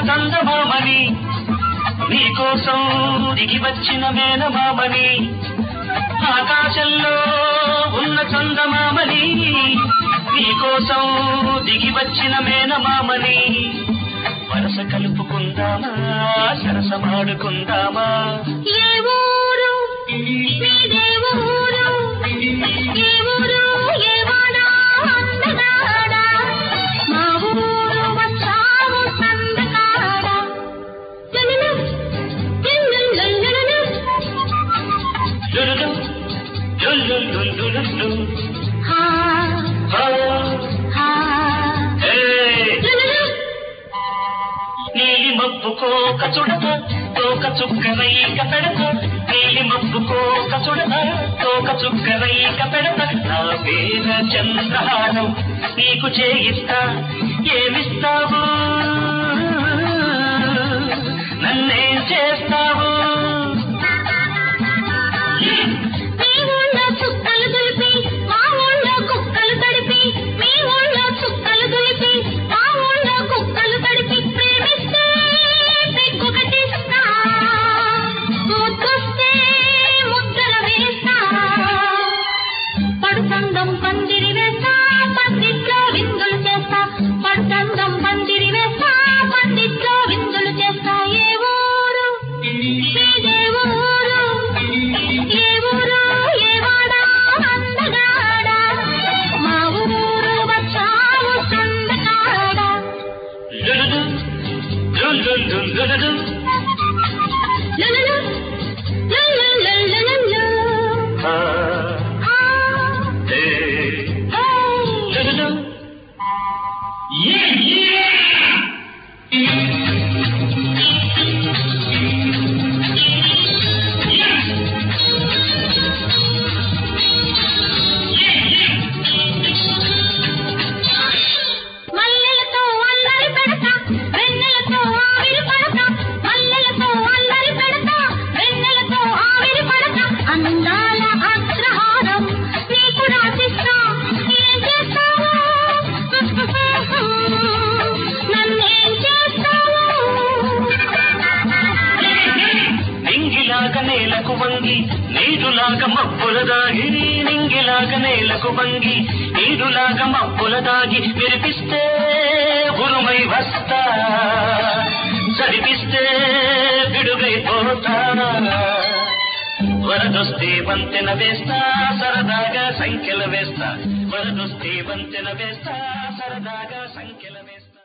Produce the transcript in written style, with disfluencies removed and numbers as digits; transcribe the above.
చందమామని నీకోసం దిగి వచ్చిన మేనమామని ఆకాశంలో ఉన్న చందమామని నీకోసం దిగి వచ్చిన మేనమామని వరస కలుపుకుందామా సరసమాడుకుందామా ఏ ఊరు నీదే ఊరు ఏ ఊరు ఏ వాడా అందగాడా మా ఊరు వచ్చావు సందకాడా నీలి మబ్బుకోక చుడత తోక చుక్కరైక పెడత నీలి మబ్బుకోక చుడత తోక చుక్కరైక పెడత నా పేర చంద్రహారం నీకు చేయిస్తా ఏమిస్తావు నన్నేం చేస్తావు నేలకు వంగి నీరులాగా మబ్బుల దాగి నింగిలాగా నేలకు వంగి నీరులాగా మబ్బుల దాగి విరిపిస్తే ఉరుమై వస్తా చదివిస్తే విడుగైపోతా వరదొస్తే వంతెన వేస్తా సరదాగా సంఖ్యలు వేస్తా వరదొస్తే వంతెన వేస్తా సరదాగా సంఖ్యలు వేస్తా